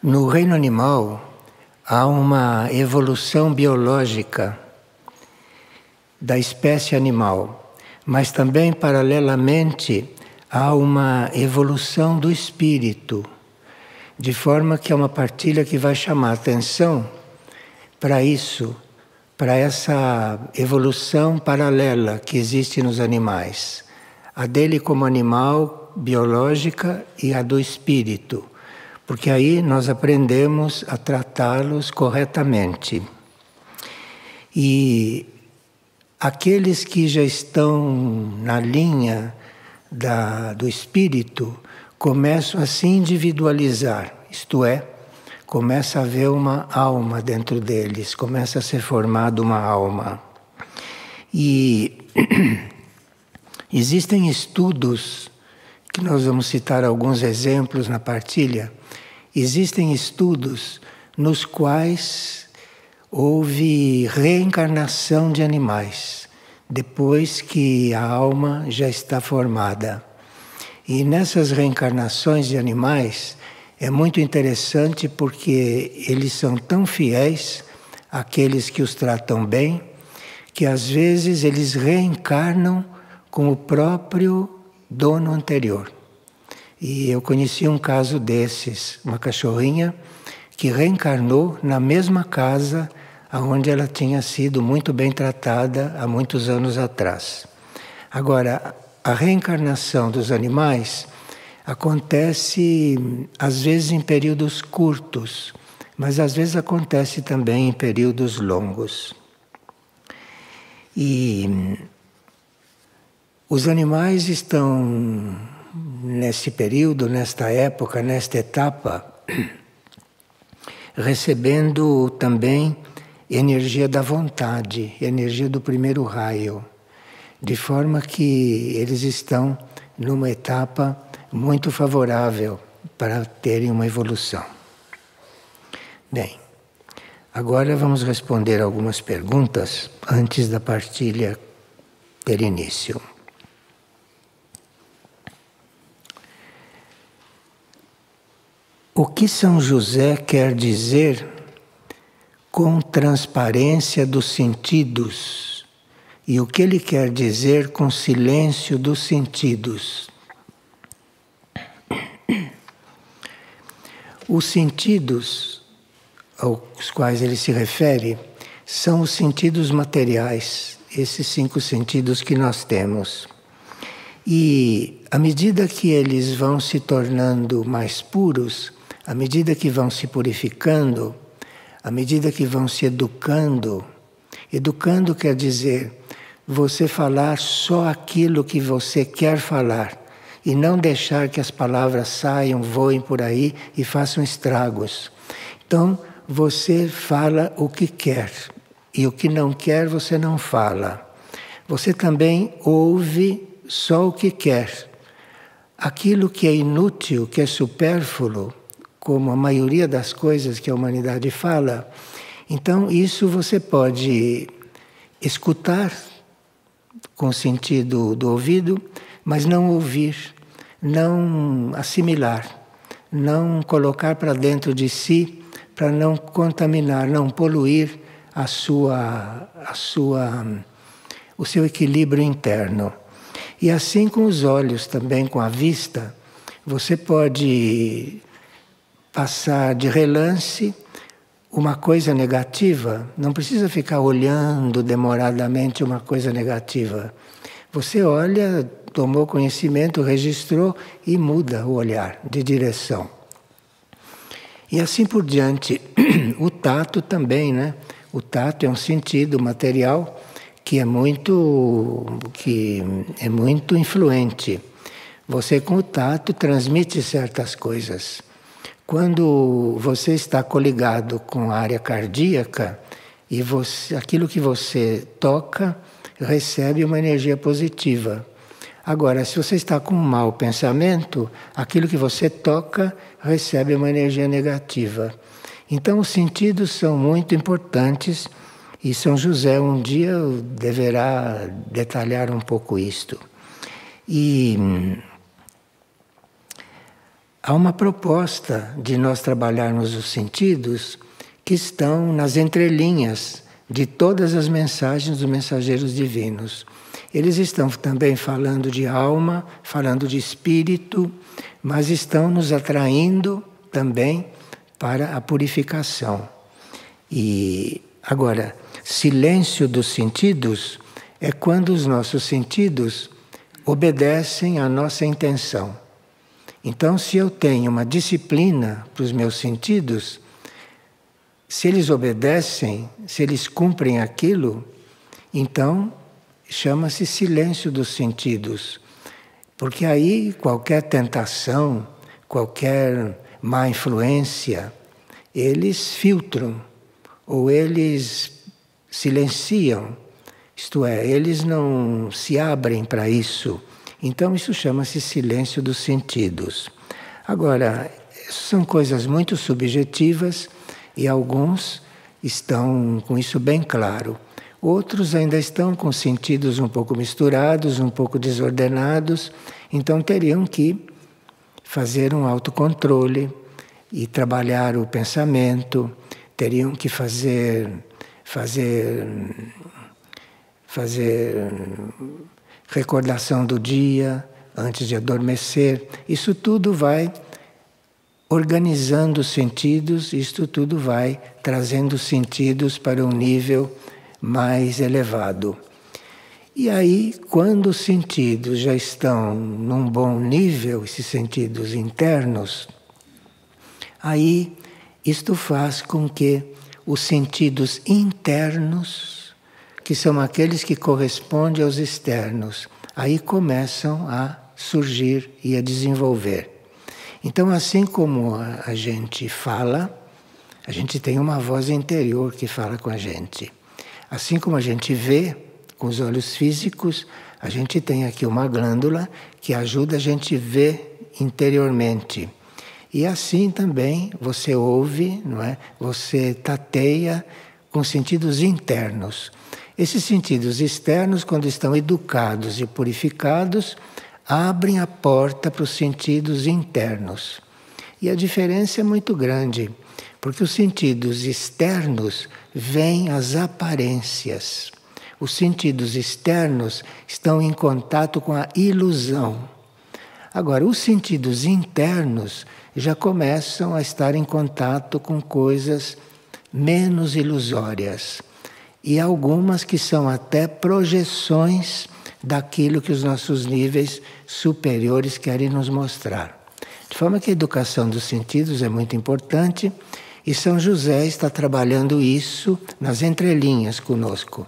No reino animal, há uma evolução biológica da espécie animal, mas também, paralelamente, há uma evolução do espírito, de forma que é uma partilha que vai chamar a atenção para isso, para essa evolução paralela que existe nos animais, a dele como animal biológica e a do espírito. Porque aí nós aprendemos a tratá-los corretamente. E aqueles que já estão na linha do espírito começam a se individualizar, isto é, começa a haver uma alma dentro deles, começa a ser formada uma alma. E existem estudos, que nós vamos citar alguns exemplos na partilha. Existem estudos nos quais houve reencarnação de animais, depois que a alma já está formada. E nessas reencarnações de animais é muito interessante porque eles são tão fiéis àqueles que os tratam bem, que às vezes eles reencarnam com o próprio dono anterior. E eu conheci um caso desses, uma cachorrinha que reencarnou na mesma casa onde ela tinha sido muito bem tratada há muitos anos atrás. Agora, a reencarnação dos animais acontece às vezes em períodos curtos, mas às vezes acontece também em períodos longos. E os animais estão nesse período, nesta época, nesta etapa, recebendo também energia da vontade, energia do primeiro raio, de forma que eles estão numa etapa muito favorável para terem uma evolução. Bem, agora vamos responder algumas perguntas antes da partilha ter início. O que São José quer dizer com transparência dos sentidos? E o que ele quer dizer com silêncio dos sentidos? Os sentidos aos quais ele se refere são os sentidos materiais, esses 5 sentidos que nós temos. E à medida que eles vão se tornando mais puros, à medida que vão se purificando, à medida que vão se educando, educando quer dizer você falar só aquilo que você quer falar e não deixar que as palavras saiam, voem por aí e façam estragos. Então, você fala o que quer e o que não quer você não fala. Você também ouve só o que quer. Aquilo que é inútil, que é supérfluo, como a maioria das coisas que a humanidade fala, então isso você pode escutar com o sentido do ouvido, mas não ouvir, não assimilar, não colocar para dentro de si, para não contaminar, não poluir o seu equilíbrio interno. E assim com os olhos, também com a vista, você pode passar de relance uma coisa negativa, não precisa ficar olhando demoradamente uma coisa negativa. Você olha, tomou conhecimento, registrou e muda o olhar de direção. E assim por diante. O tato também, né? O tato é um sentido material que é muito influente. Você com o tato transmite certas coisas. Quando você está coligado com a área cardíaca e aquilo que você toca recebe uma energia positiva. Agora, se você está com um mau pensamento, aquilo que você toca recebe uma energia negativa. Então, os sentidos são muito importantes e São José um dia deverá detalhar um pouco isto. E há uma proposta de nós trabalharmos os sentidos que estão nas entrelinhas de todas as mensagens dos mensageiros divinos. Eles estão também falando de alma, falando de espírito, mas estão nos atraindo também para a purificação. E agora, silêncio dos sentidos é quando os nossos sentidos obedecem à nossa intenção. Então, se eu tenho uma disciplina para os meus sentidos, se eles obedecem, se eles cumprem aquilo, então chama-se silêncio dos sentidos. Porque aí qualquer tentação, qualquer má influência, eles filtram ou eles silenciam. Isto é, eles não se abrem para isso. Então isso chama-se silêncio dos sentidos. Agora, são coisas muito subjetivas e alguns estão com isso bem claro. Outros ainda estão com sentidos um pouco misturados, um pouco desordenados, então teriam que fazer um autocontrole e trabalhar o pensamento, teriam que fazer recordação do dia antes de adormecer. Isso tudo vai organizando os sentidos, isto tudo vai trazendo sentidos para um nível mais elevado. E aí, quando os sentidos já estão num bom nível, esses sentidos internos, aí isto faz com que os sentidos internos, que são aqueles que correspondem aos externos, aí começam a surgir e a desenvolver. Então, assim como a gente fala, a gente tem uma voz interior que fala com a gente. Assim como a gente vê com os olhos físicos, a gente tem aqui uma glândula que ajuda a gente a ver interiormente. E assim também você ouve, não é? Você tateia com sentidos internos. Esses sentidos externos, quando estão educados e purificados, abrem a porta para os sentidos internos. E a diferença é muito grande, porque os sentidos externos veem as aparências. Os sentidos externos estão em contato com a ilusão. Agora, os sentidos internos já começam a estar em contato com coisas menos ilusórias. E algumas que são até projeções daquilo que os nossos níveis superiores querem nos mostrar. De forma que a educação dos sentidos é muito importante e São José está trabalhando isso nas entrelinhas conosco.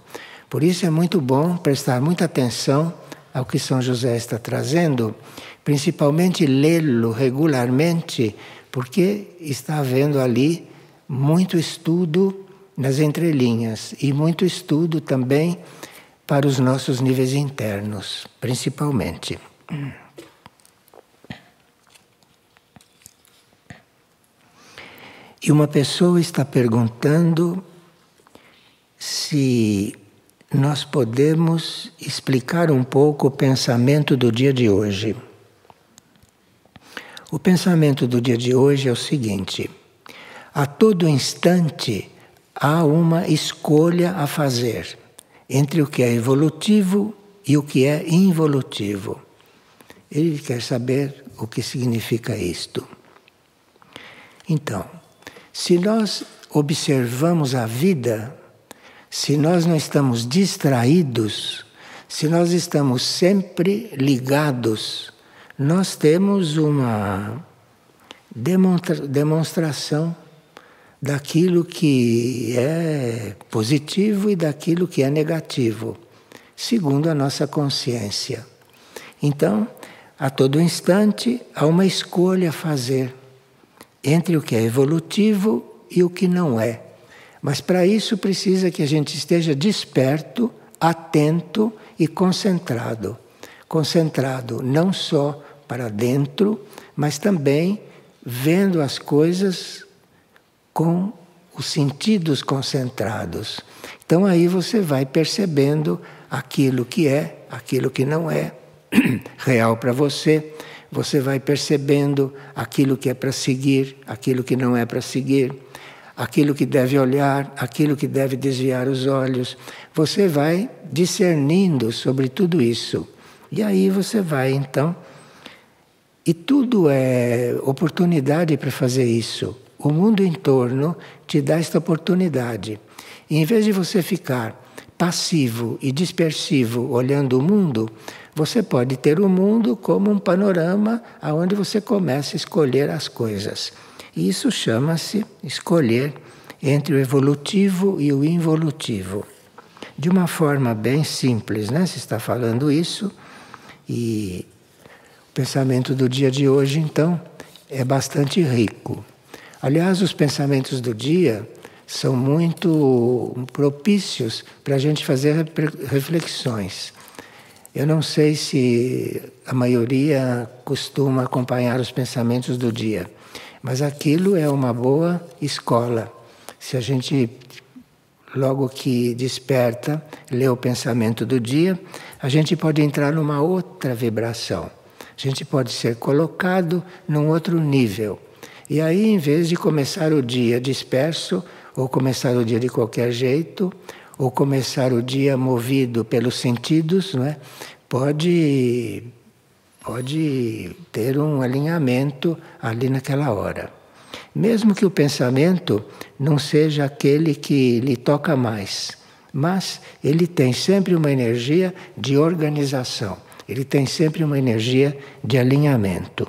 Por isso é muito bom prestar muita atenção ao que São José está trazendo, principalmente lê-lo regularmente, porque está havendo ali muito estudo nas entrelinhas e muito estudo também para os nossos níveis internos, principalmente. E uma pessoa está perguntando se nós podemos explicar um pouco o pensamento do dia de hoje. O pensamento do dia de hoje é o seguinte: a todo instante há uma escolha a fazer entre o que é evolutivo e o que é involutivo. Ele quer saber o que significa isto. Então, se nós observamos a vida, se nós não estamos distraídos, se nós estamos sempre ligados, nós temos uma demonstração daquilo que é positivo e daquilo que é negativo, segundo a nossa consciência. Então, a todo instante, há uma escolha a fazer entre o que é evolutivo e o que não é. Mas para isso precisa que a gente esteja desperto, atento e concentrado. Concentrado não só para dentro, mas também vendo as coisas com os sentidos concentrados. Então aí você vai percebendo aquilo que é, aquilo que não é real para você. você vai percebendo aquilo que é para seguir, aquilo que não é para seguir, aquilo que deve olhar, aquilo que deve desviar os olhos. Você vai discernindo sobre tudo isso. E aí você vai, então... E tudo é oportunidade para fazer isso. O mundo em torno te dá esta oportunidade. E em vez de você ficar passivo e dispersivo olhando o mundo, você pode ter o mundo como um panorama onde você começa a escolher as coisas. E isso chama-se escolher entre o evolutivo e o involutivo. De uma forma bem simples, né? Se está falando isso. E o pensamento do dia de hoje, então, é bastante rico. Aliás, os pensamentos do dia são muito propícios para a gente fazer reflexões. Eu não sei se a maioria costuma acompanhar os pensamentos do dia, mas aquilo é uma boa escola. Se a gente, logo que desperta, lê o pensamento do dia, a gente pode entrar numa outra vibração. A gente pode ser colocado num outro nível. E aí, em vez de começar o dia disperso, ou começar o dia de qualquer jeito, ou começar o dia movido pelos sentidos, não é? Pode ter um alinhamento ali naquela hora. Mesmo que o pensamento não seja aquele que lhe toca mais, mas ele tem sempre uma energia de organização, ele tem sempre uma energia de alinhamento.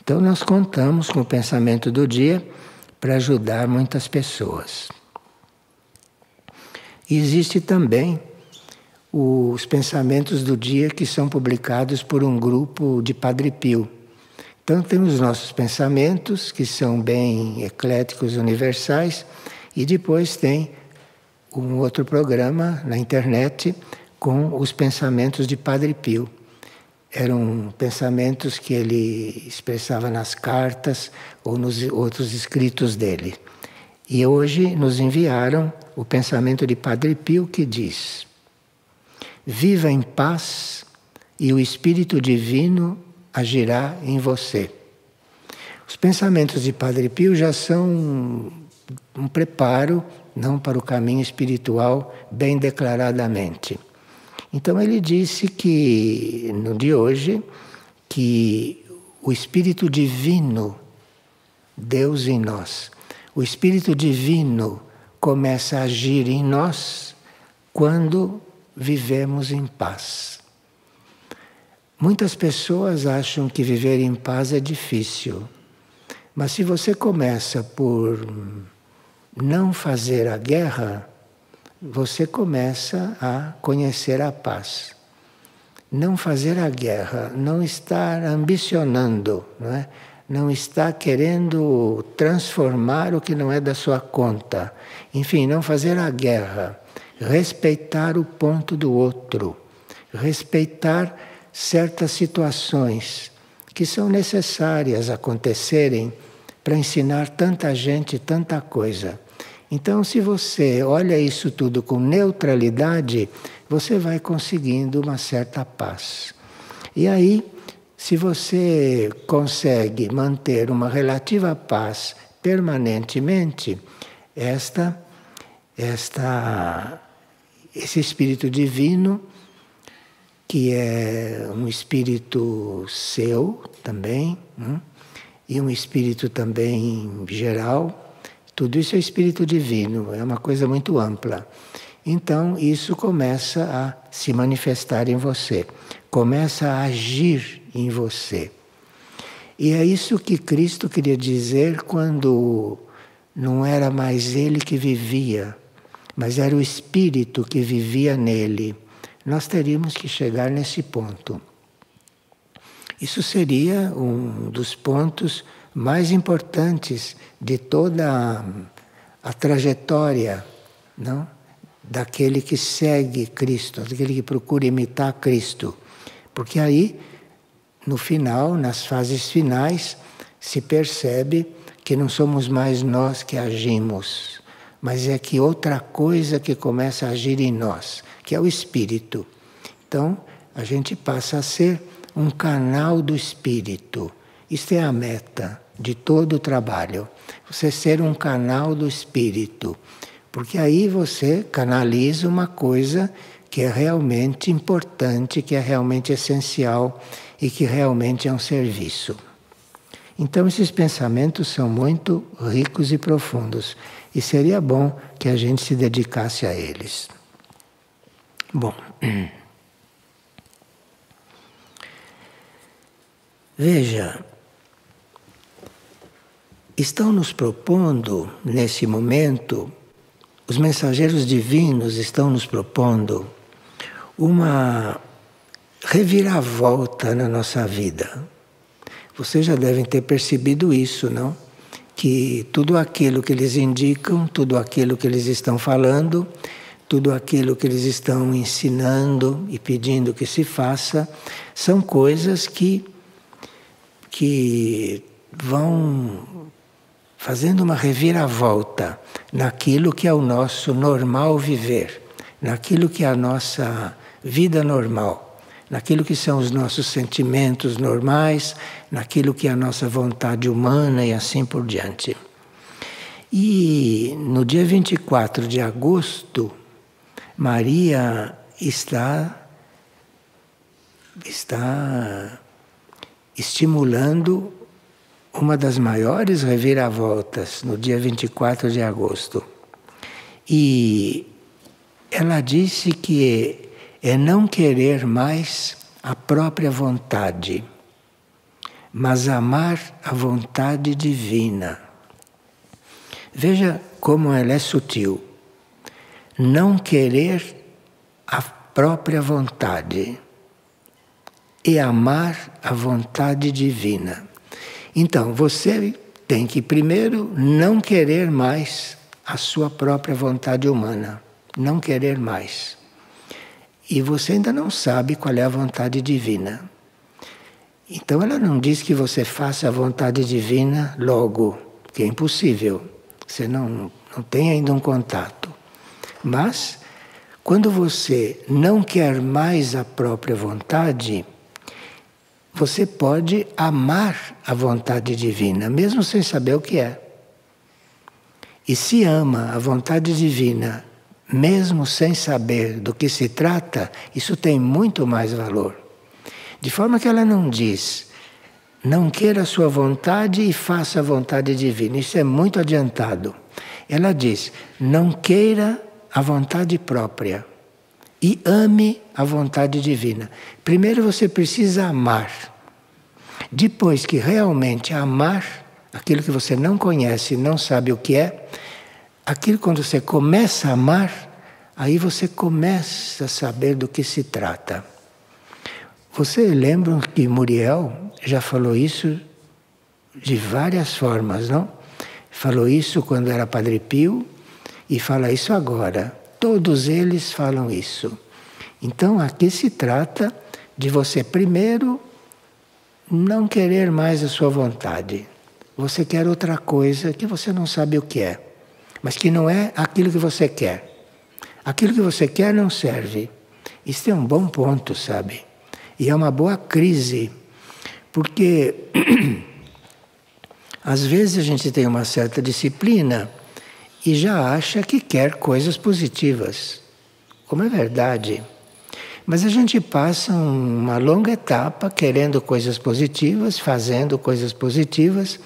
Então nós contamos com o pensamento do dia para ajudar muitas pessoas. E existe também os pensamentos do dia que são publicados por um grupo de Padre Pio. Então temos os nossos pensamentos, que são bem ecléticos, universais, e depois tem um outro programa na internet com os pensamentos de Padre Pio. Eram pensamentos que ele expressava nas cartas ou nos outros escritos dele. E hoje nos enviaram o pensamento de Padre Pio que diz: viva em paz e o Espírito Divino agirá em você. Os pensamentos de Padre Pio já são um preparo, não para o caminho espiritual, bem declaradamente. Então ele disse que, no de hoje, que o Espírito Divino, Deus em nós, o Espírito Divino começa a agir em nós quando vivemos em paz. Muitas pessoas acham que viver em paz é difícil, mas se você começa por não fazer a guerra, você começa a conhecer a paz. Não fazer a guerra, não estar ambicionando, não é? Não estar querendo transformar o que não é da sua conta. Enfim, não fazer a guerra. Respeitar o ponto do outro. Respeitar certas situações que são necessárias acontecerem para ensinar tanta gente tanta coisa. Então, se você olha isso tudo com neutralidade, você vai conseguindo uma certa paz. E aí, se você consegue manter uma relativa paz permanentemente, esse Espírito Divino, que é um espírito seu também, e um espírito também geral, tudo isso é espírito divino, é uma coisa muito ampla. Então, isso começa a se manifestar em você, começa a agir em você. E é isso que Cristo queria dizer quando não era mais ele que vivia, mas era o Espírito que vivia nele. Nós teríamos que chegar nesse ponto. Isso seria um dos pontos mais importantes de toda a trajetória, não? Daquele que segue Cristo, daquele que procura imitar Cristo. Porque aí, no final, nas fases finais, se percebe que não somos mais nós que agimos, mas é que outra coisa que começa a agir em nós, que é o Espírito. Então, a gente passa a ser um canal do Espírito. Isto é a meta de todo o trabalho. Você ser um canal do Espírito. Porque aí você canaliza uma coisa que é realmente importante, que é realmente essencial e que realmente é um serviço. Então esses pensamentos são muito ricos e profundos. E seria bom que a gente se dedicasse a eles. Bom, veja, estão nos propondo, nesse momento, os mensageiros divinos estão nos propondo uma reviravolta na nossa vida. Vocês já devem ter percebido isso, não? Que tudo aquilo que eles indicam, tudo aquilo que eles estão falando, tudo aquilo que eles estão ensinando e pedindo que se faça, são coisas que vão fazendo uma reviravolta naquilo que é o nosso normal viver, naquilo que é a nossa vida normal, naquilo que são os nossos sentimentos normais, naquilo que é a nossa vontade humana e assim por diante. E no dia 24 de agosto, Maria está estimulando uma das maiores reviravoltas no dia 24 de agosto. E ela disse que é não querer mais a própria vontade, mas amar a vontade divina. Veja como ela é sutil. Não querer a própria vontade e amar a vontade divina. Então, você tem que primeiro não querer mais a sua própria vontade humana. Não querer mais. E você ainda não sabe qual é a vontade divina. Então ela não diz que você faça a vontade divina logo, que é impossível. Você não tem ainda um contato. Mas, quando você não quer mais a própria vontade, você pode amar a vontade divina, mesmo sem saber o que é. E se ama a vontade divina, mesmo sem saber do que se trata, isso tem muito mais valor. De forma que ela não diz, não queira a sua vontade e faça a vontade divina. Isso é muito adiantado. Ela diz, não queira a vontade própria e ame a vontade divina. Primeiro você precisa amar. Depois que realmente amar aquilo que você não conhece, não sabe o que é, aquilo quando você começa a amar, aí você começa a saber do que se trata. Vocês lembram que Muriel já falou isso de várias formas, não? Falou isso quando era Padre Pio e fala isso agora. Todos eles falam isso. Então aqui se trata de você primeiro não querer mais a sua vontade. Você quer outra coisa que você não sabe o que é, mas que não é aquilo que você quer. Aquilo que você quer não serve. Isso é um bom ponto, sabe? E é uma boa crise, porque às vezes a gente tem uma certa disciplina e já acha que quer coisas positivas, como é verdade. Mas a gente passa uma longa etapa querendo coisas positivas, fazendo coisas positivas,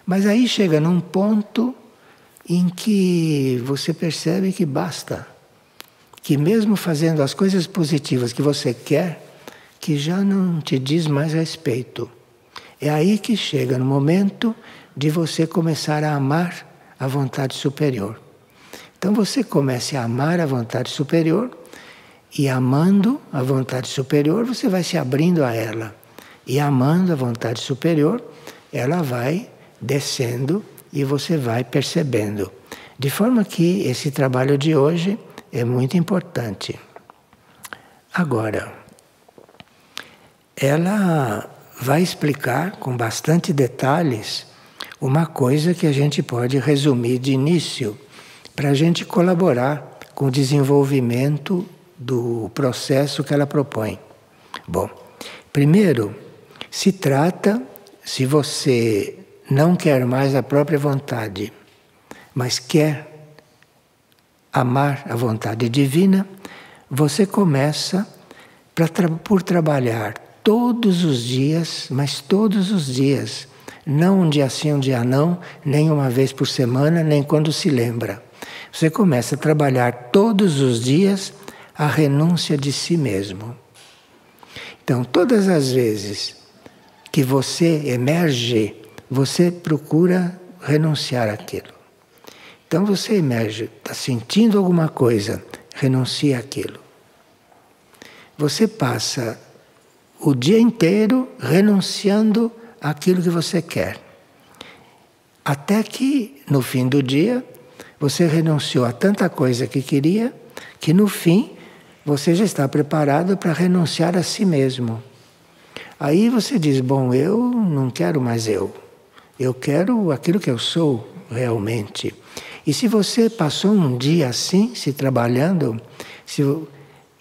mas aí chega num ponto em que você percebe que basta. Que mesmo fazendo as coisas positivas que você quer, que já não te diz mais respeito. É aí que chega no momento de você começar a amar a vontade superior. Então você começa a amar a vontade superior e amando a vontade superior você vai se abrindo a ela. E amando a vontade superior, ela vai descendo e você vai percebendo. De forma que esse trabalho de hoje é muito importante. Agora, ela vai explicar com bastante detalhes uma coisa que a gente pode resumir de início para a gente colaborar com o desenvolvimento do processo que ela propõe. Bom, Primeiro, se trata se você não quer mais a própria vontade, mas quer amar a vontade divina, você começa por trabalhar todos os dias, mas todos os dias, não um dia sim, um dia não, nem uma vez por semana, nem quando se lembra. Você começa a trabalhar todos os dias a renúncia de si mesmo. Então, todas as vezes que você emerge, você procura renunciar àquilo. Então você emerge, está sentindo alguma coisa, renuncia àquilo. Você passa o dia inteiro renunciando àquilo que você quer. Até que, no fim do dia, você renunciou a tanta coisa que queria, que no fim você já está preparado para renunciar a si mesmo. Aí você diz, bom, eu não quero mais eu. Eu quero aquilo que eu sou realmente. E se você passou um dia assim, se trabalhando,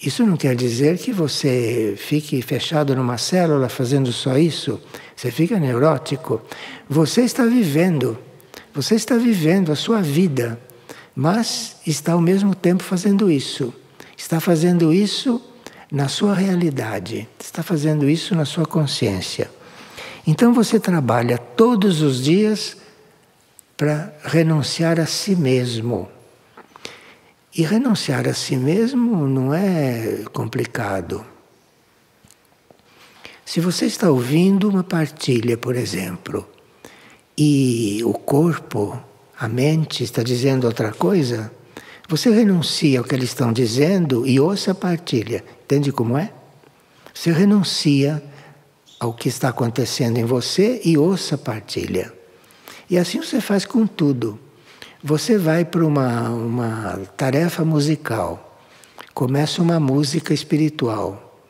isso não quer dizer que você fique fechado numa célula fazendo só isso. Você fica neurótico. Você está vivendo a sua vida, mas está ao mesmo tempo fazendo isso. Está fazendo isso na sua realidade, está fazendo isso na sua consciência. Então você trabalha todos os dias para renunciar a si mesmo. E renunciar a si mesmo não é complicado. Se você está ouvindo uma partilha, por exemplo, e o corpo, a mente está dizendo outra coisa, você renuncia ao que eles estão dizendo e ouça a partilha. Entende como é? Você renuncia ao que está acontecendo em você e ouça a partilha. E assim você faz com tudo. Você vai para uma tarefa musical, começa uma música espiritual.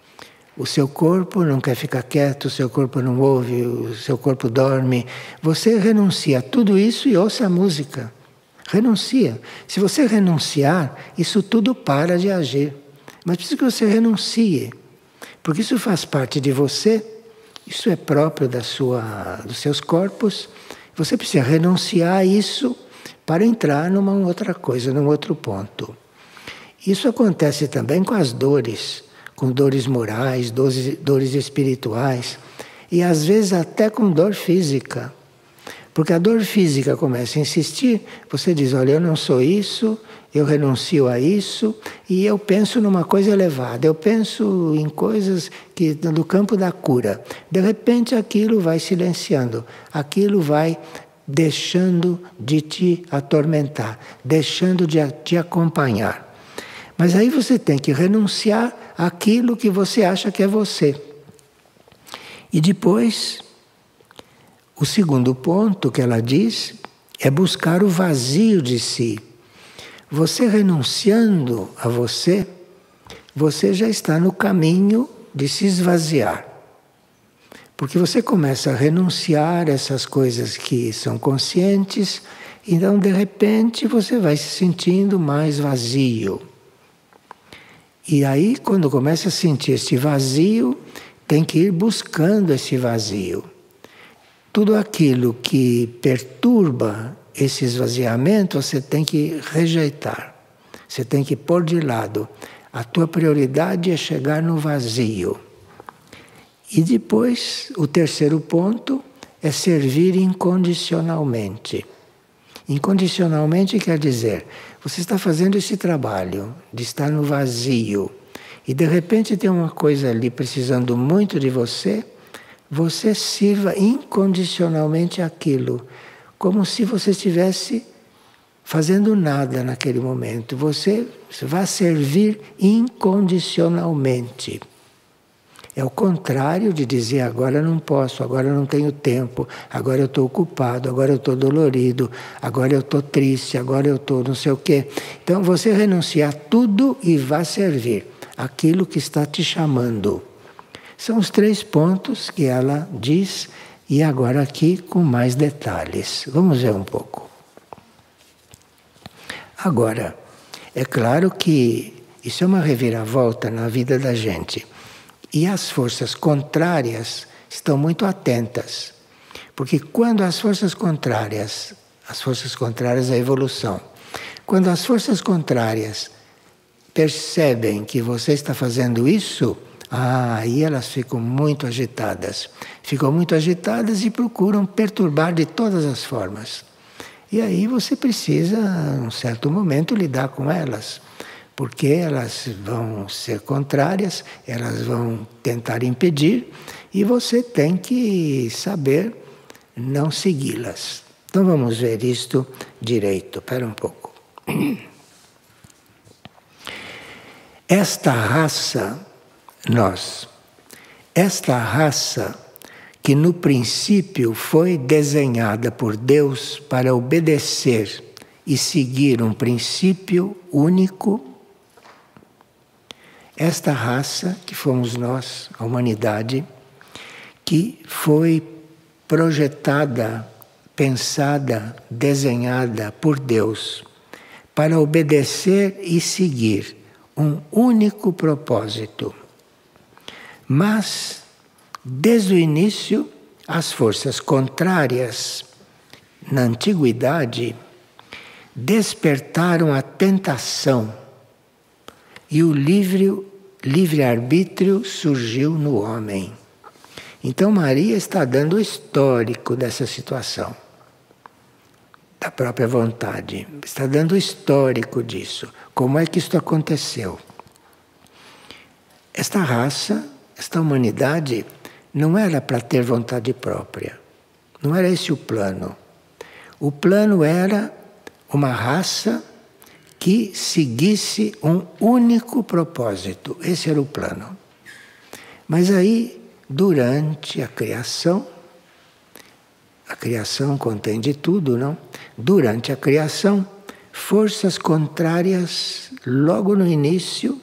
O seu corpo não quer ficar quieto, o seu corpo não ouve, o seu corpo dorme. Você renuncia a tudo isso e ouça a música. Renuncia. Se você renunciar, isso tudo para de agir. Mas precisa que você renuncie. Porque isso faz parte de você, isso é próprio dos seus corpos. Você precisa renunciar a isso para entrar numa outra coisa, num outro ponto. Isso acontece também com as dores, com dores morais, dores espirituais, e às vezes até com dor física. Porque a dor física começa a insistir, você diz, olha, eu não sou isso, eu renuncio a isso, e eu penso numa coisa elevada, eu penso em coisas do campo da cura. De repente aquilo vai silenciando, aquilo vai deixando de te atormentar, deixando de te acompanhar. Mas aí você tem que renunciar àquilo que você acha que é você. E depois, o segundo ponto que ela diz é buscar o vazio de si. Você renunciando a você, você já está no caminho de se esvaziar. Porque você começa a renunciar a essas coisas que são conscientes, então de repente você vai se sentindo mais vazio. E aí, quando começa a sentir esse vazio, tem que ir buscando esse vazio. Tudo aquilo que perturba esse esvaziamento, você tem que rejeitar. Você tem que pôr de lado. A tua prioridade é chegar no vazio. E depois, o terceiro ponto é servir incondicionalmente. Incondicionalmente quer dizer, você está fazendo esse trabalho de estar no vazio e de repente tem uma coisa ali precisando muito de você, você sirva incondicionalmente aquilo, como se você estivesse fazendo nada naquele momento. Você vai servir incondicionalmente. É o contrário de dizer agora eu não posso, agora eu não tenho tempo, agora eu estou ocupado, agora eu estou dolorido, agora eu estou triste, agora eu estou não sei o quê. Então você renuncia a tudo e vai servir aquilo que está te chamando. São os 3 pontos que ela diz e agora aqui com mais detalhes. Vamos ver um pouco. Agora, é claro que isso é uma reviravolta na vida da gente. E as forças contrárias estão muito atentas. Porque quando as forças contrárias à evolução, quando as forças contrárias percebem que você está fazendo isso, aí elas ficam muito agitadas. Ficam muito agitadas e procuram perturbar de todas as formas. E aí você precisa, em um certo momento, lidar com elas. Porque elas vão ser contrárias, elas vão tentar impedir, e você tem que saber não segui-las. Então vamos ver isto direito. Espera um pouco. Esta raça que no princípio foi desenhada por Deus para obedecer e seguir um princípio único, esta raça que fomos nós, a humanidade, que foi projetada, pensada, desenhada por Deus para obedecer e seguir um único propósito. Mas, desde o início, as forças contrárias, na antiguidade, despertaram a tentação e o livre-arbítrio surgiu no homem. Então Maria está dando o histórico dessa situação, da própria vontade. Está dando o histórico disso. Como é que isto aconteceu? Esta raça, esta humanidade, não era para ter vontade própria. Não era esse o plano. O plano era uma raça que seguisse um único propósito. Esse era o plano. Mas aí, durante a criação contém de tudo, não? Durante a criação, forças contrárias, logo no início,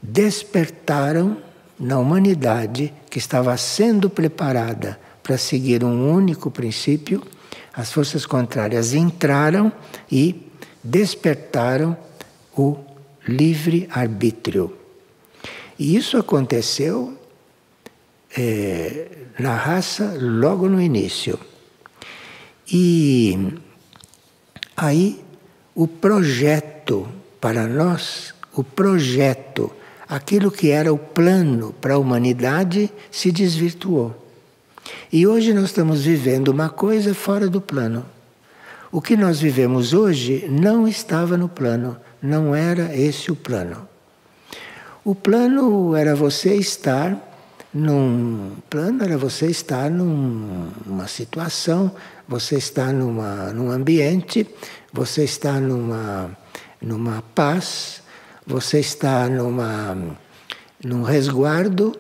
despertaram na humanidade que estava sendo preparada para seguir um único princípio. As forças contrárias entraram e despertaram o livre-arbítrio. E isso aconteceu na raça logo no início. E aí o projeto para nós, aquilo que era o plano para a humanidade se desvirtuou. E hoje nós estamos vivendo uma coisa fora do plano. O que nós vivemos hoje não estava no plano, não era esse o plano. O plano era você estar numa situação, você está num ambiente, você está numa paz, você está num resguardo,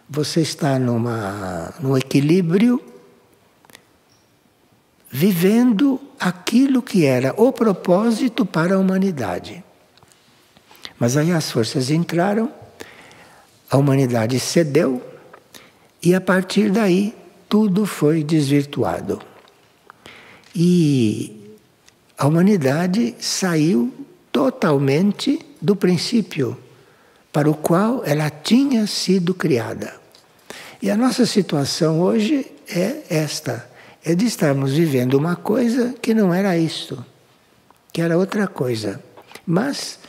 você está num equilíbrio, vivendo aquilo que era o propósito para a humanidade. Mas aí as forças entraram, a humanidade cedeu, e a partir daí tudo foi desvirtuado. E a humanidade saiu totalmente do princípio para o qual ela tinha sido criada. E a nossa situação hoje é esta. É de estarmos vivendo uma coisa que não era isto, que era outra coisa. Mas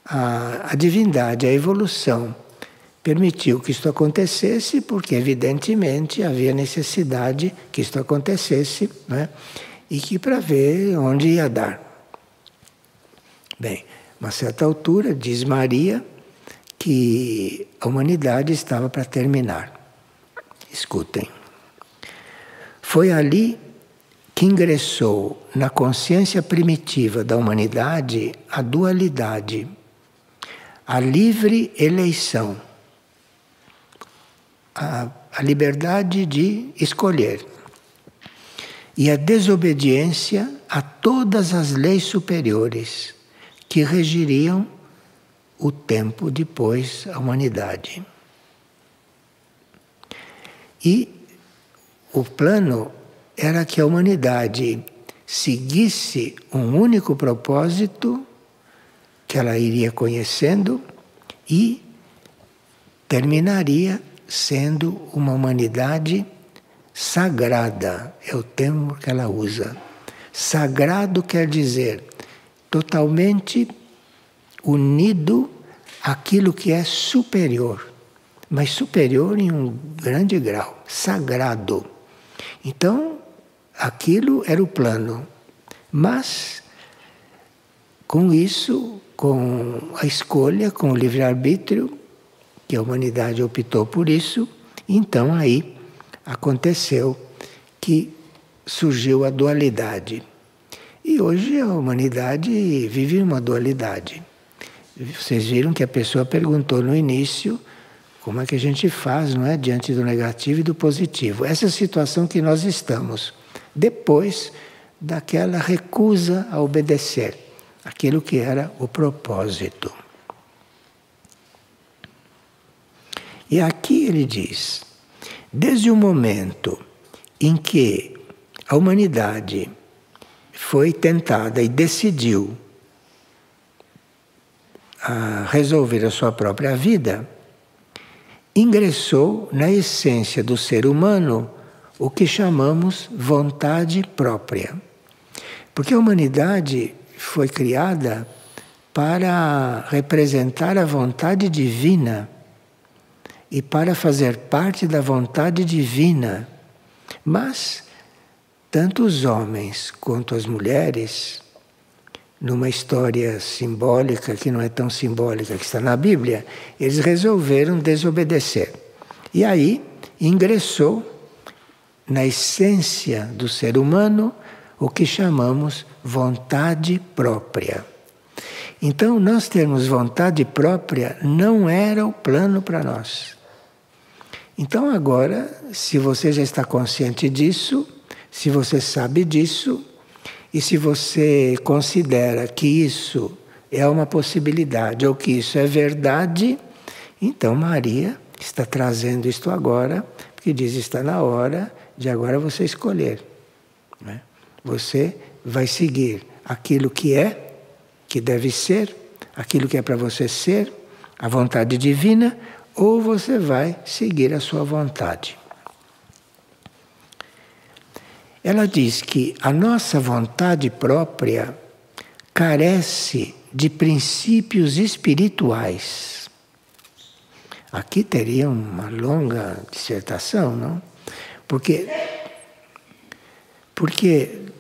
a divindade, a evolução, permitiu que isto acontecesse, porque evidentemente havia necessidade que isto acontecesse, né? E que para ver onde ia dar. Bem, a uma certa altura, diz Maria, que a humanidade estava para terminar. Escutem. Foi ali que ingressou na consciência primitiva da humanidade a dualidade, a livre eleição, a liberdade de escolher e a desobediência a todas as leis superiores que regiriam o tempo depois a humanidade. E o plano era que a humanidade seguisse um único propósito que ela iria conhecendo e terminaria sendo uma humanidade sagrada, é o termo que ela usa. Sagrado quer dizer totalmente unido àquilo que é superior, mas superior em um grande grau, sagrado. Então, aquilo era o plano, mas com isso, com a escolha, com o livre-arbítrio, que a humanidade optou por isso, então aí aconteceu que surgiu a dualidade. E hoje a humanidade vive uma dualidade. Vocês viram que a pessoa perguntou no início como é que a gente faz, não é, diante do negativo e do positivo. Essa é a situação que nós estamos, depois daquela recusa a obedecer aquilo que era o propósito. E aqui ele diz, desde o momento em que a humanidade foi tentada e decidiu a resolver a sua própria vida, ingressou na essência do ser humano o que chamamos vontade própria. Porque a humanidade foi criada para representar a vontade divina e para fazer parte da vontade divina. Mas tanto os homens quanto as mulheres, numa história simbólica, que não é tão simbólica, que está na Bíblia, eles resolveram desobedecer. E aí ingressou na essência do ser humano o que chamamos vontade própria. Então, nós termos vontade própria não era o plano para nós. Então, agora, se você já está consciente disso, se você sabe disso, e se você considera que isso é uma possibilidade ou que isso é verdade, então Maria está trazendo isto agora, porque diz está na hora de agora você escolher. Né? Você vai seguir aquilo que é, que deve ser, aquilo que é para você ser, a vontade divina, ou você vai seguir a sua vontade. Ela diz que a nossa vontade própria carece de princípios espirituais. Aqui teria uma longa dissertação, não? Porque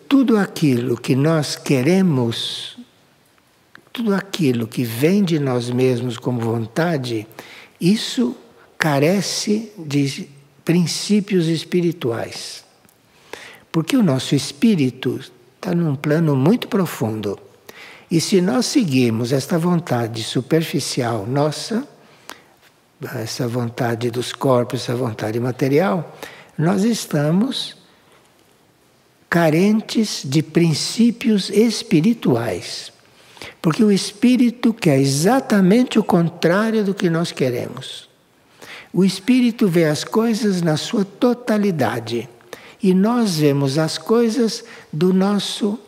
tudo aquilo que nós queremos, tudo aquilo que vem de nós mesmos como vontade, isso carece de princípios espirituais. Porque o nosso espírito está num plano muito profundo. E se nós seguirmos esta vontade superficial nossa, essa vontade dos corpos, essa vontade material, nós estamos carentes de princípios espirituais. Porque o espírito quer exatamente o contrário do que nós queremos. O espírito vê as coisas na sua totalidade. E nós vemos as coisas do nosso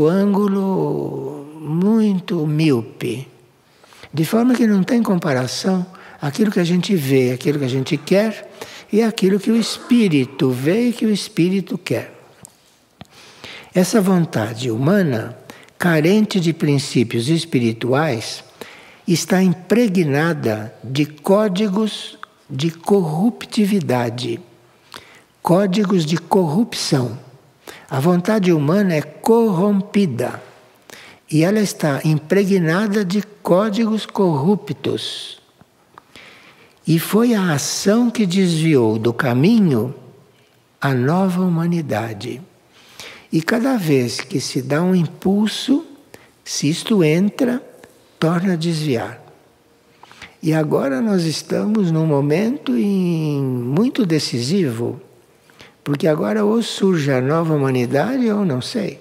ângulo muito míope. De forma que não tem comparação aquilo que a gente vê, aquilo que a gente quer, e aquilo que o espírito vê e que o espírito quer. Essa vontade humana, carente de princípios espirituais, está impregnada de códigos de corruptividade, códigos de corrupção. A vontade humana é corrompida e ela está impregnada de códigos corruptos. E foi a ação que desviou do caminho a nova humanidade. E cada vez que se dá um impulso, se isto entra, torna a desviar. E agora nós estamos num momento muito decisivo, porque agora ou surge a nova humanidade ou não sei.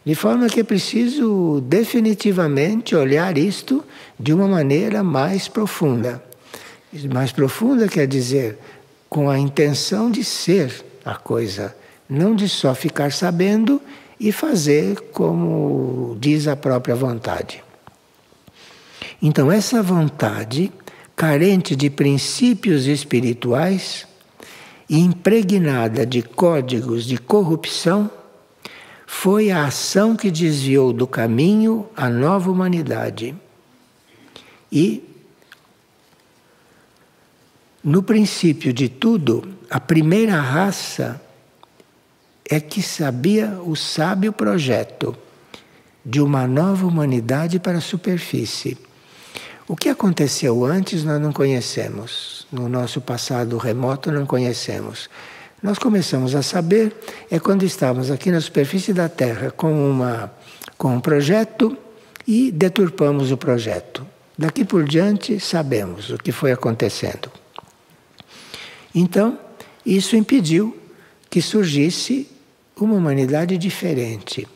De forma que é preciso definitivamente olhar isto de uma maneira mais profunda. Mais profunda quer dizer com a intenção de ser a coisa, não de só ficar sabendo e fazer como diz a própria vontade. Então essa vontade carente de princípios espirituais e impregnada de códigos de corrupção, foi a ação que desviou do caminho a nova humanidade. E, no princípio de tudo, a primeira raça é que sabia o sábio projeto de uma nova humanidade para a superfície. O que aconteceu antes nós não conhecemos. No nosso passado remoto não conhecemos. Nós começamos a saber quando estávamos aqui na superfície da Terra com um projeto e deturpamos o projeto. Daqui por diante sabemos o que foi acontecendo. Então, isso impediu que surgisse uma humanidade diferente.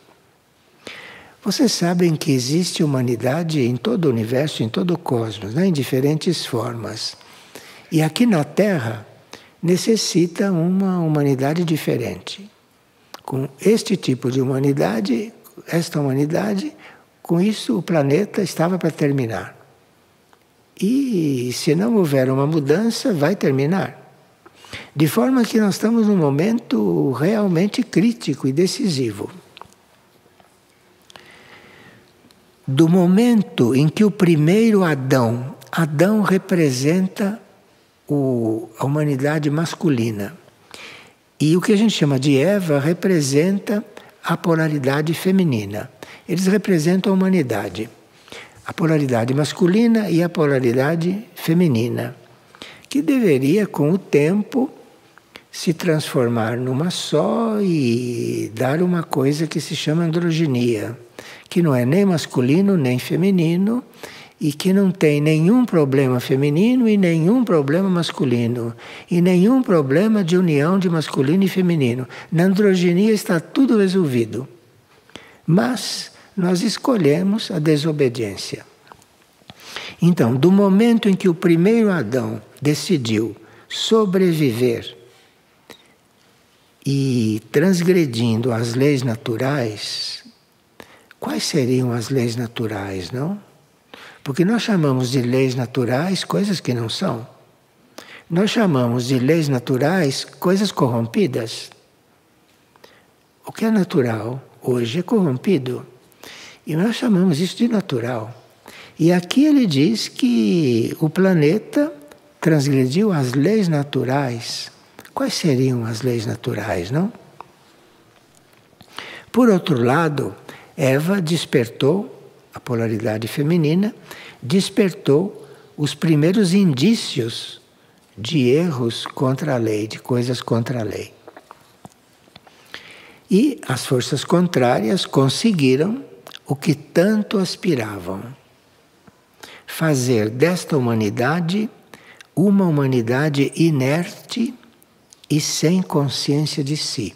Vocês sabem que existe humanidade em todo o universo, em todo o cosmos, né? Em diferentes formas. E aqui na Terra necessita uma humanidade diferente. Com este tipo de humanidade, esta humanidade, com isso o planeta estava para terminar. E se não houver uma mudança, vai terminar. De forma que nós estamos num momento realmente crítico e decisivo. Do momento em que o primeiro Adão representa a humanidade masculina. E o que a gente chama de Eva representa a polaridade feminina. Eles representam a humanidade. A polaridade masculina e a polaridade feminina. Que deveria, com o tempo, se transformar numa só e dar uma coisa que se chama androginia. Que não é nem masculino nem feminino, e que não tem nenhum problema feminino e nenhum problema masculino, e nenhum problema de união de masculino e feminino. Na androginia está tudo resolvido. Mas nós escolhemos a desobediência. Então, do momento em que o primeiro Adão decidiu sobreviver e transgredindo as leis naturais, quais seriam as leis naturais, não? Porque nós chamamos de leis naturais coisas que não são. Nós chamamos de leis naturais coisas corrompidas. O que é natural hoje é corrompido. E nós chamamos isso de natural. E aqui ele diz que o planeta transgrediu as leis naturais. Quais seriam as leis naturais, não? Por outro lado, Eva despertou a polaridade feminina, despertou os primeiros indícios de erros contra a lei, de coisas contra a lei. E as forças contrárias conseguiram o que tanto aspiravam: fazer desta humanidade uma humanidade inerte e sem consciência de si.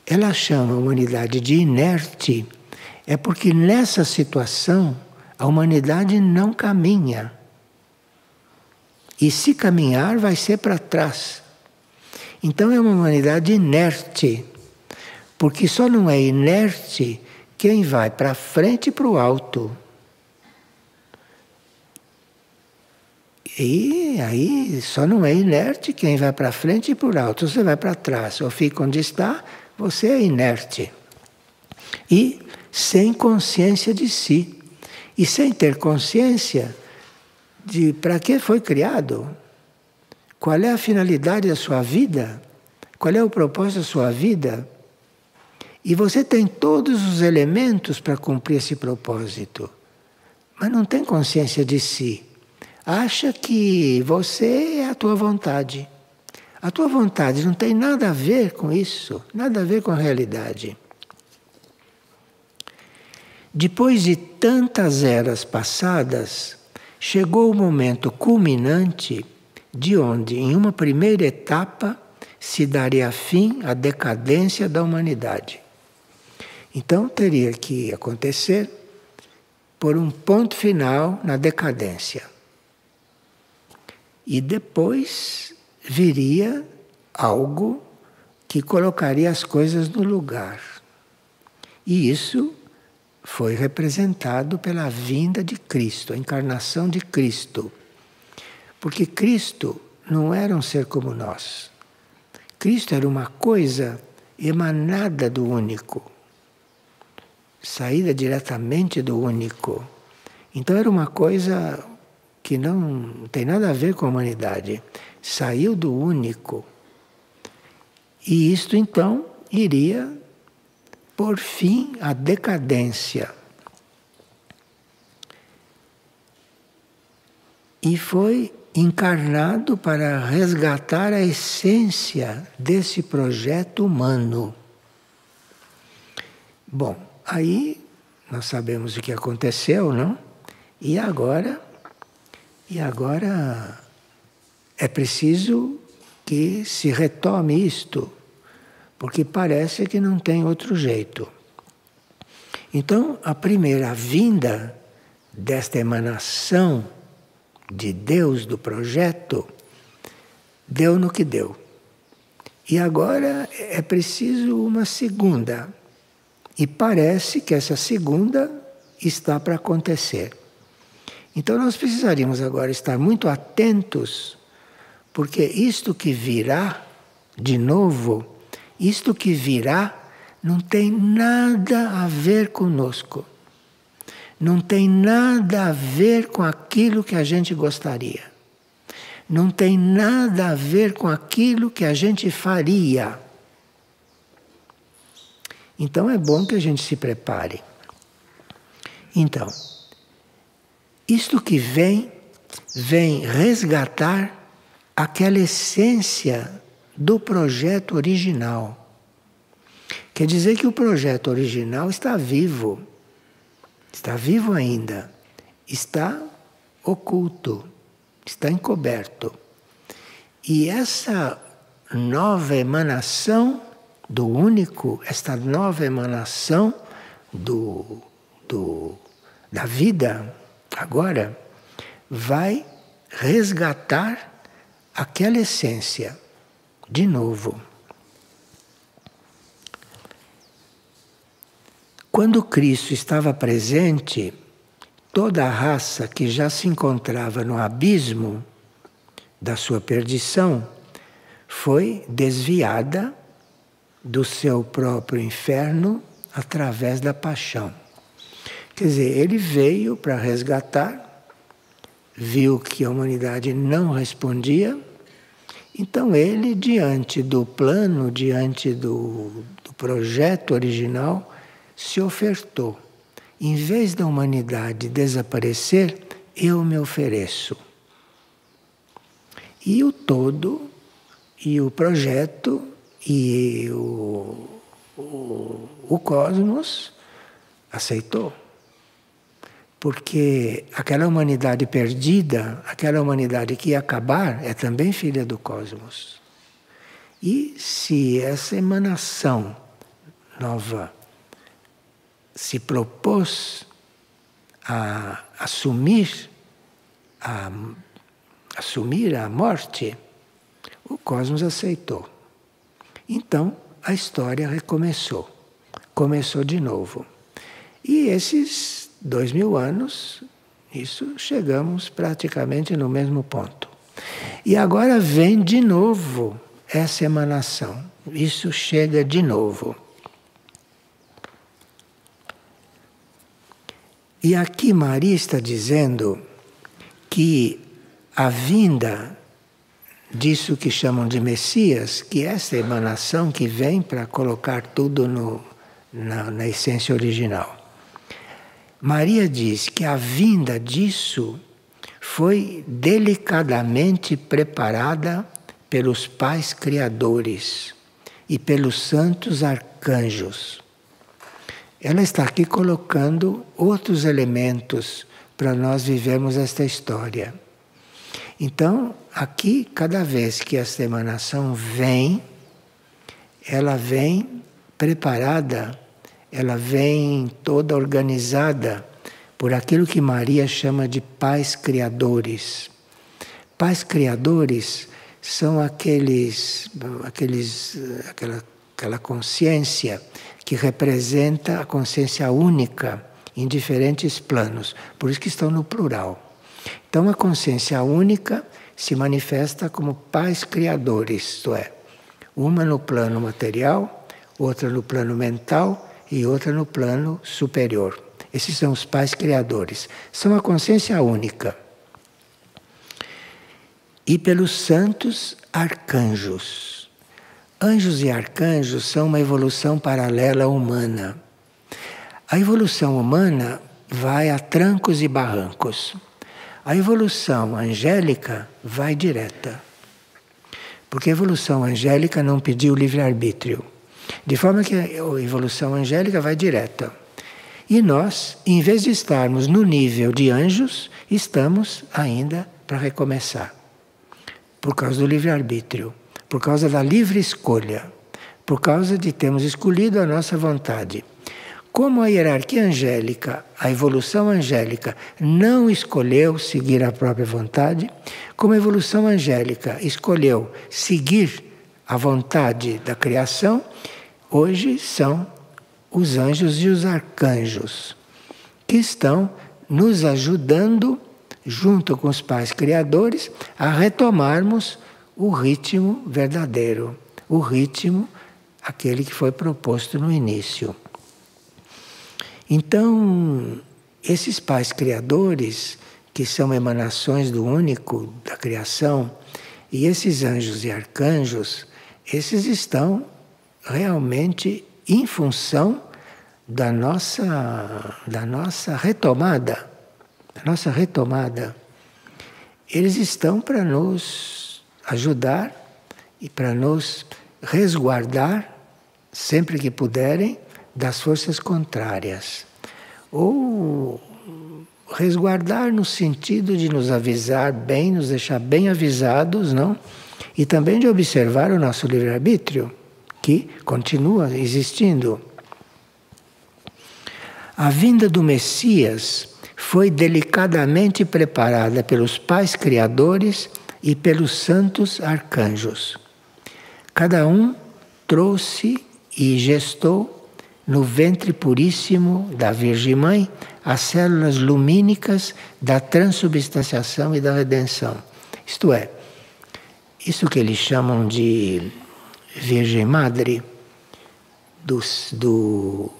Ela chama a humanidade de inerte porque nessa situação a humanidade não caminha. E se caminhar vai ser para trás. Então é uma humanidade inerte, porque só não é inerte quem vai para frente e para o alto. E aí só não é inerte quem vai para frente e para o alto. Você vai para trás ou fica onde está, você é inerte. E sem consciência de si. E sem ter consciência de para que foi criado. Qual é a finalidade da sua vida? Qual é o propósito da sua vida? E você tem todos os elementos para cumprir esse propósito. Mas não tem consciência de si. Acha que você é a tua vontade. A tua vontade não tem nada a ver com isso, nada a ver com a realidade. Depois de tantas eras passadas, chegou o momento culminante de onde, em uma primeira etapa, se daria fim à decadência da humanidade. Então teria que acontecer por um ponto final na decadência. E depois viria algo que colocaria as coisas no lugar. E isso foi representado pela vinda de Cristo, a encarnação de Cristo. Porque Cristo não era um ser como nós. Cristo era uma coisa emanada do único, saída diretamente do único. Então era uma coisa que não tem nada a ver com a humanidade. Saiu do único. E isto então iria por fim à decadência. E foi encarnado para resgatar a essência desse projeto humano. Bom, aí nós sabemos o que aconteceu, não? E agora é preciso que se retome isto, porque parece que não tem outro jeito. Então, a primeira vinda desta emanação de Deus do projeto deu no que deu. E agora é preciso uma segunda. E parece que essa segunda está para acontecer. Então nós precisaríamos agora estar muito atentos, porque isto que virá de novo, isto que virá não tem nada a ver conosco. Não tem nada a ver com aquilo que a gente gostaria. Não tem nada a ver com aquilo que a gente faria. Então é bom que a gente se prepare. Então, isto que vem resgatar aquela essência do projeto original. Quer dizer que o projeto original está vivo. Está vivo ainda, está oculto, está encoberto. E essa nova emanação do único, esta nova emanação da vida, agora, vai resgatar aquela essência de novo. Quando Cristo estava presente, toda a raça que já se encontrava no abismo da sua perdição foi desviada do seu próprio inferno através da paixão. Quer dizer, ele veio para resgatar, viu que a humanidade não respondia, então ele, diante do plano, diante do projeto original, se ofertou. Em vez da humanidade desaparecer, eu me ofereço. E o todo, e o projeto, e o cosmos aceitou. Porque aquela humanidade perdida, aquela humanidade que ia acabar, é também filha do cosmos. E se essa emanação nova se propôs a assumir a morte, o cosmos aceitou. Então, a história recomeçou. Começou de novo. E esses 2000 anos, isso chegamos praticamente no mesmo ponto. E agora vem de novo essa emanação. Isso chega de novo. E aqui Maria está dizendo que a vinda disso que chamam de Messias, que é essa emanação que vem para colocar tudo na essência original. Maria diz que a vinda disso foi delicadamente preparada pelos pais criadores e pelos santos arcanjos. Ela está aqui colocando outros elementos para nós vivermos esta história. Então, aqui, cada vez que esta emanação vem, ela vem preparada, ela vem toda organizada por aquilo que Maria chama de pais criadores. Pais criadores são aquela consciência que representa a consciência única em diferentes planos, por isso que estão no plural. Então a consciência única se manifesta como pais criadores, isto é, uma no plano material, outra no plano mental e outra no plano superior. Esses são os pais criadores. São a consciência única. E pelos santos arcanjos. Anjos e arcanjos são uma evolução paralela humana. A evolução humana vai a trancos e barrancos. A evolução angélica vai direta. Porque a evolução angélica não pediu livre-arbítrio. De forma que a evolução angélica vai direta. E nós, em vez de estarmos no nível de anjos, estamos ainda para recomeçar. Por causa do livre-arbítrio, por causa da livre escolha, por causa de termos escolhido a nossa vontade. Como a hierarquia angélica, a evolução angélica, não escolheu seguir a própria vontade, como a evolução angélica escolheu seguir a vontade da criação, hoje são os anjos e os arcanjos, que estão nos ajudando, junto com os pais criadores, a retomarmos o ritmo verdadeiro, o ritmo, aquele que foi proposto no início. Então, esses pais criadores, que são emanações do único da criação, e esses anjos e arcanjos, esses estão realmente em função da nossa retomada. Eles estão para nos ajudar e para nos resguardar, sempre que puderem, das forças contrárias. Ou resguardar no sentido de nos avisar bem, nos deixar bem avisados, não? E também de observar o nosso livre-arbítrio, que continua existindo. A vinda do Messias foi delicadamente preparada pelos pais criadores e pelos santos arcanjos. Cada um trouxe e gestou no ventre puríssimo da Virgem Mãe as células lumínicas da transubstanciação e da redenção. Isto é, isso que eles chamam de Virgem Madre, do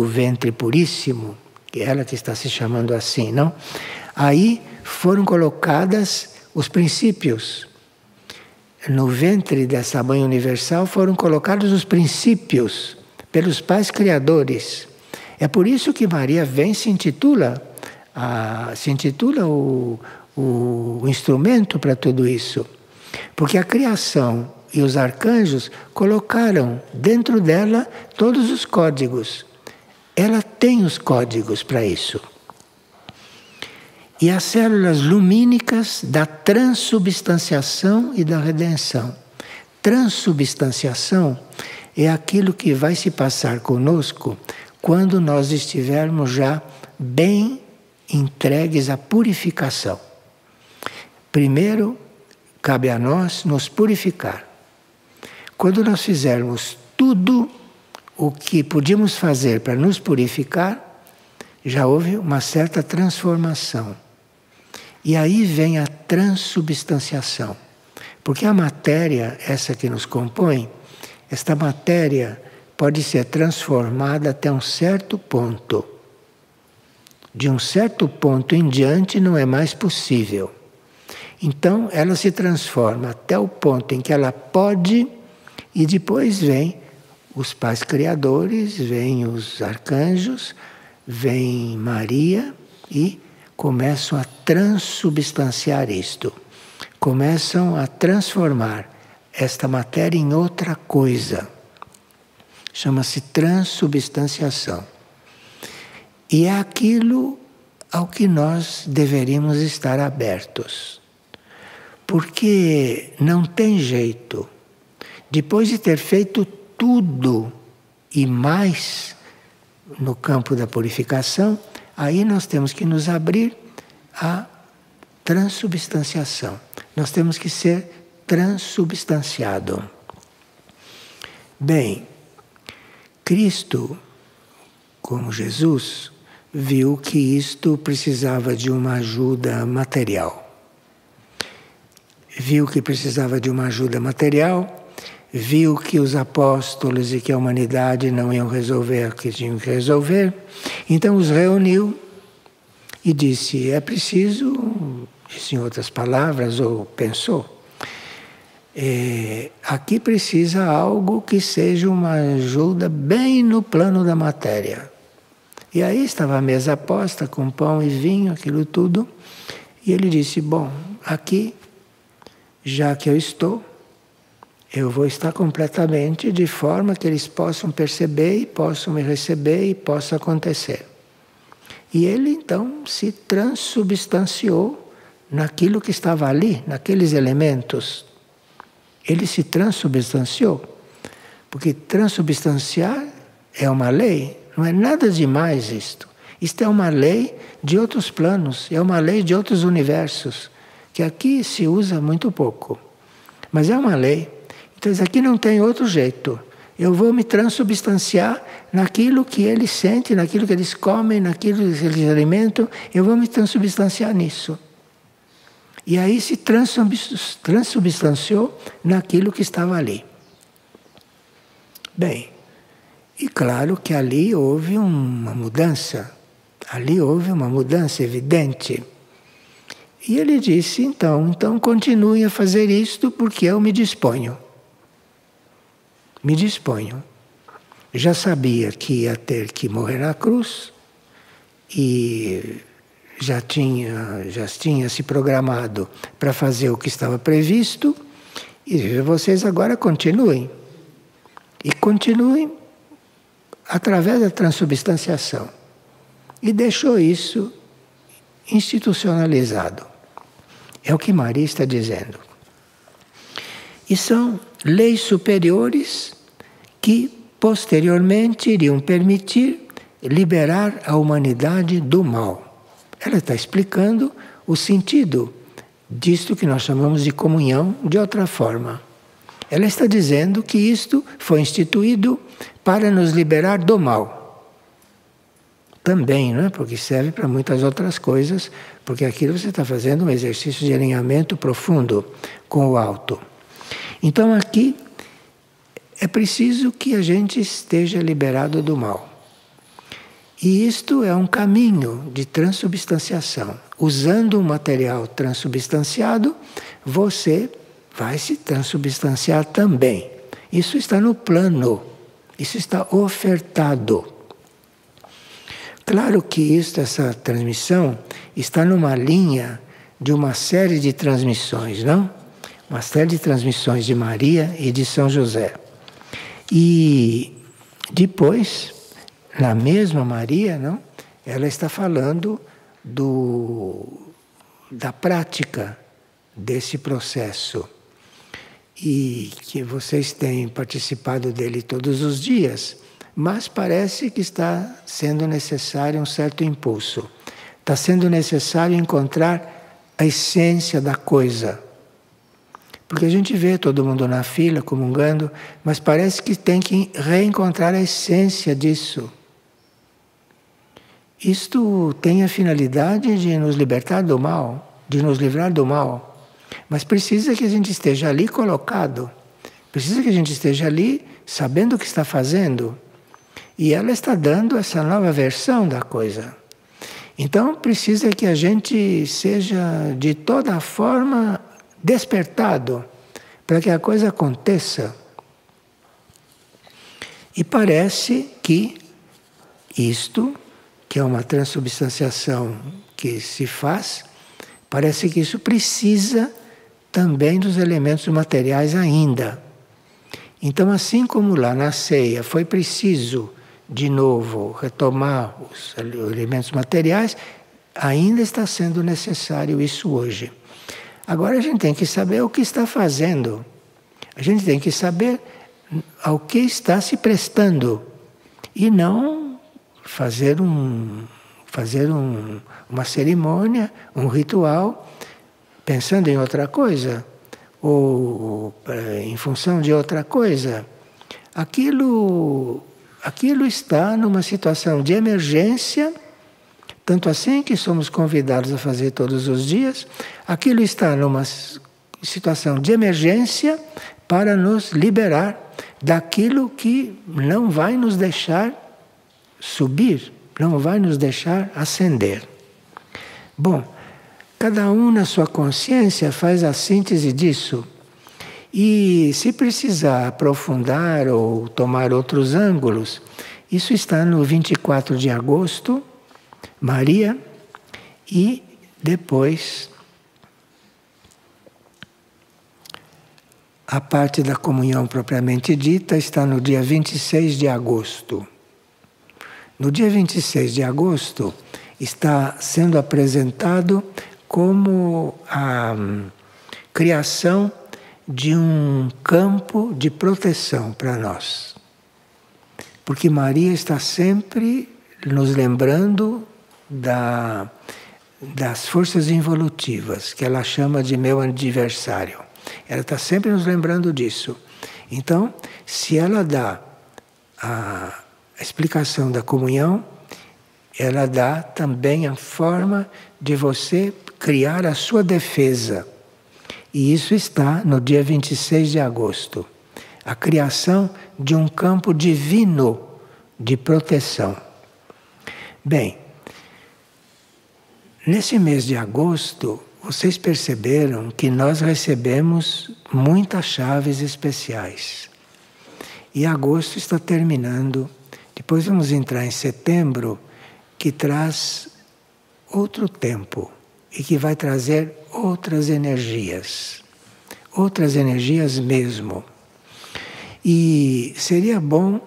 ventre puríssimo, que é ela que está se chamando assim, não? Aí foram colocadas os princípios. No ventre dessa Mãe Universal foram colocados os princípios pelos pais criadores. É por isso que Maria vem se intitula o instrumento para tudo isso. Porque a criação e os arcanjos colocaram dentro dela todos os códigos. Ela tem os códigos para isso. E as células lumínicas da transubstanciação e da redenção. Transubstanciação é aquilo que vai se passar conosco quando nós estivermos já bem entregues à purificação. Primeiro, cabe a nós nos purificar. Quando nós fizermos tudo o que podíamos fazer para nos purificar, já houve uma certa transformação. E aí vem a transubstanciação. Porque a matéria, essa que nos compõe, esta matéria pode ser transformada até um certo ponto. De um certo ponto em diante não é mais possível. Então ela se transforma até o ponto em que ela pode, e depois vem os pais criadores, vem os arcanjos, vem Maria e começam a transubstanciar isto. Começam a transformar esta matéria em outra coisa. Chama-se transubstanciação. E é aquilo ao que nós deveríamos estar abertos. Porque não tem jeito. Depois de ter feito tudo e mais no campo da purificação, aí nós temos que nos abrir à transubstanciação. Nós temos que ser transubstanciado. Bem, Cristo, como Jesus, viu que isto precisava de uma ajuda material. viu que precisava de uma ajuda material, viu que os apóstolos e que a humanidade não iam resolver o que tinham que resolver, então os reuniu e disse, é preciso, disse em outras palavras, ou pensou, aqui precisa algo que seja uma ajuda bem no plano da matéria. E aí estava a mesa posta com pão e vinho, aquilo tudo, e ele disse, bom, aqui, já que eu estou, eu vou estar completamente de forma que eles possam perceber e possam me receber e possa acontecer. E ele então se transubstanciou naquilo que estava ali, naqueles elementos. Ele se transubstanciou, porque transubstanciar é uma lei, não é nada demais isto. Isto é uma lei de outros planos, é uma lei de outros universos, que aqui se usa muito pouco. Mas é uma lei. Então isso aqui não tem outro jeito. Eu vou me transubstanciar naquilo que eles sentem, naquilo que eles comem, naquilo que eles alimentam, eu vou me transubstanciar nisso. E aí se transubstanciou naquilo que estava ali. Bem, e claro que ali houve uma mudança. Ali houve uma mudança evidente. E ele disse, então continue a fazer isto porque eu me disponho. Me disponho. Já sabia que ia ter que morrer na cruz e já tinha se programado para fazer o que estava previsto, e vocês agora continuem. E continuem através da transubstanciação. E deixou isso institucionalizado. É o que Maria está dizendo. E são leis superiores que posteriormente iriam permitir liberar a humanidade do mal. Ela está explicando o sentido disto que nós chamamos de comunhão de outra forma. Ela está dizendo que isto foi instituído para nos liberar do mal. Também, não é? Porque serve para muitas outras coisas, porque aquilo você está fazendo um exercício de alinhamento profundo com o alto. Então aqui é preciso que a gente esteja liberado do mal. E isto é um caminho de transubstanciação. Usando um material transubstanciado, você vai se transubstanciar também. Isso está no plano, isso está ofertado. Claro que essa transmissão está numa linha de uma série de transmissões, não? Uma série de transmissões de Maria e de São José. E depois, na mesma Maria, não? Ela está falando da prática desse processo. E que vocês têm participado dele todos os dias, mas parece que está sendo necessário um certo impulso. Está sendo necessário encontrar a essência da coisa. Porque a gente vê todo mundo na fila, comungando, mas parece que tem que reencontrar a essência disso. Isto tem a finalidade de nos libertar do mal, de nos livrar do mal. Mas precisa que a gente esteja ali colocado. Precisa que a gente esteja ali sabendo o que está fazendo. E ela está dando essa nova versão da coisa. Então precisa que a gente seja de toda forma despertado para que a coisa aconteça. E parece que isto, que é uma transubstanciação que se faz, parece que isso precisa também dos elementos materiais ainda. Então, assim como lá na ceia foi preciso, de novo, retomar os elementos materiais, ainda está sendo necessário isso hoje. Agora a gente tem que saber o que está fazendo. A gente tem que saber ao que está se prestando. E não fazer uma cerimônia, um ritual, pensando em outra coisa, ou em função de outra coisa. Aquilo está numa situação de emergência, tanto assim que somos convidados a fazer todos os dias. Aquilo está situação de emergência para nos liberar daquilo que não vai nos deixar subir, não vai nos deixar ascender. Bom, cada um na sua consciência faz a síntese disso. E se precisar aprofundar ou tomar outros ângulos, isso está no 24 de agosto, Maria, e depois a parte da comunhão propriamente dita está no dia 26 de agosto. No dia 26 de agosto está sendo apresentado como a criação de um campo de proteção para nós. Porque Maria está sempre nos lembrando das forças involutivas, que ela chama de meu adversário. Ela está sempre nos lembrando disso. Então, se ela dá a explicação da comunhão, ela dá também a forma de você criar a sua defesa. E isso está no dia 26 de agosto. A criação de um campo divino de proteção. Bem, nesse mês de agosto, vocês perceberam que nós recebemos muitas chaves especiais. E agosto está terminando. Depois vamos entrar em setembro, que traz outro tempo e que vai trazer outras energias mesmo. E seria bom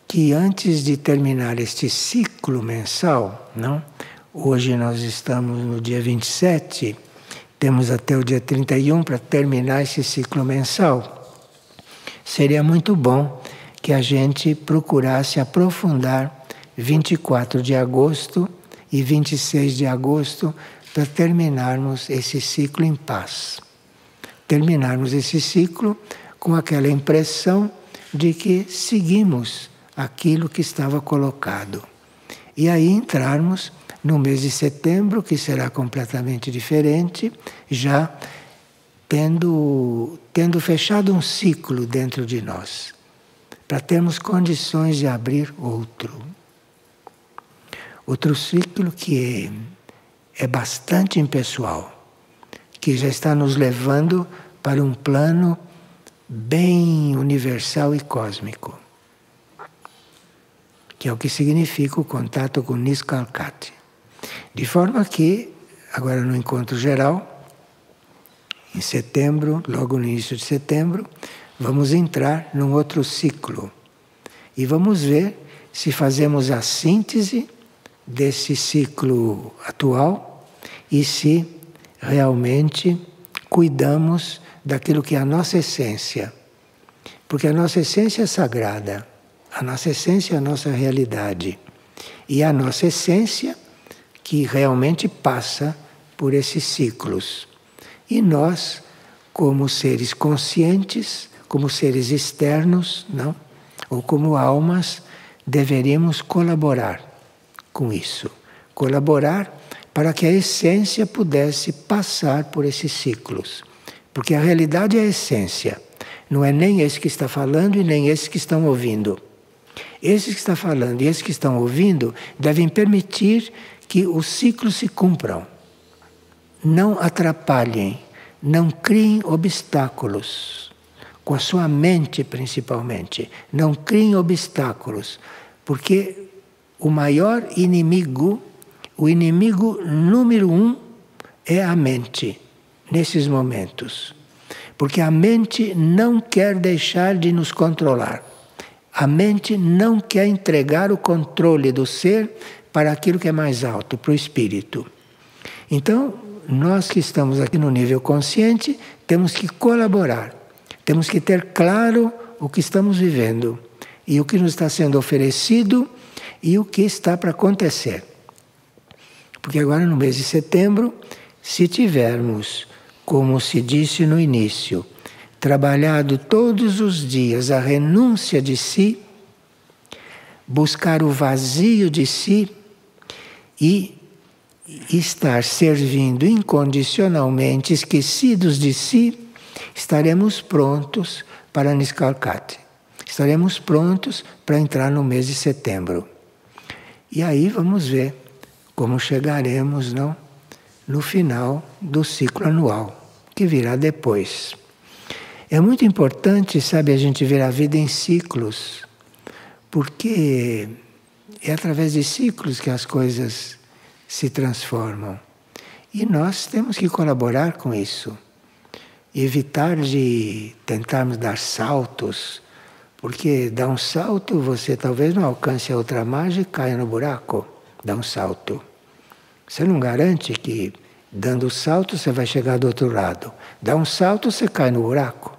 que antes de terminar este ciclo mensal, não? Hoje nós estamos no dia 27, temos até o dia 31 para terminar esse ciclo mensal. Seria muito bom que a gente procurasse aprofundar 24 de agosto e 26 de agosto para terminarmos esse ciclo em paz. Terminarmos esse ciclo com aquela impressão de que seguimos aquilo que estava colocado. E aí entrarmos no mês de setembro, que será completamente diferente, já tendo fechado um ciclo dentro de nós, para termos condições de abrir outro. Outro ciclo que é bastante impessoal, que já está nos levando para um plano bem universal e cósmico, que é o que significa o contato com Niskalkati. De forma que, agora no encontro geral, em setembro, logo no início de setembro, vamos entrar num outro ciclo. E vamos ver se fazemos a síntese desse ciclo atual e se realmente cuidamos daquilo que é a nossa essência. Porque a nossa essência é sagrada, a nossa essência é a nossa realidade. E a nossa essência que realmente passa por esses ciclos. E nós, como seres conscientes, como seres externos, não? Ou como almas, deveríamos colaborar com isso. Colaborar para que a essência pudesse passar por esses ciclos. Porque a realidade é a essência. Não é nem esse que está falando e nem esse que estão ouvindo. Esses que estão falando e esses que estão ouvindo devem permitir que os ciclos se cumpram. Não atrapalhem, não criem obstáculos. Com a sua mente, principalmente. Não criem obstáculos. Porque o maior inimigo, o inimigo número 1 é a mente, nesses momentos. Porque a mente não quer deixar de nos controlar. A mente não quer entregar o controle do ser para aquilo que é mais alto, para o espírito. Então, nós que estamos aqui no nível consciente, temos que colaborar. Temos que ter claro o que estamos vivendo e o que nos está sendo oferecido e o que está para acontecer. Porque agora no mês de setembro, se tivermos, como se disse no início, trabalhado todos os dias a renúncia de si, buscar o vazio de si e estar servindo incondicionalmente, esquecidos de si, estaremos prontos para Niskalkati. Estaremos prontos para entrar no mês de setembro. E aí vamos ver como chegaremos, não, no final do ciclo anual, que virá depois. É muito importante, sabe, a gente ver a vida em ciclos, porque é através de ciclos que as coisas se transformam. E nós temos que colaborar com isso. Evitar de tentarmos dar saltos, porque dar um salto você talvez não alcance a outra margem e caia no buraco. Dá um salto. Você não garante que dando o salto você vai chegar do outro lado. Dá um salto, você cai no buraco.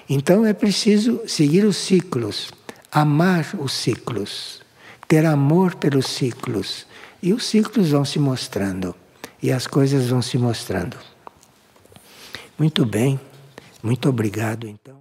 Então é preciso seguir os ciclos, amar os ciclos, ter amor pelos ciclos. E os ciclos vão se mostrando, e as coisas vão se mostrando. Muito bem, muito obrigado então.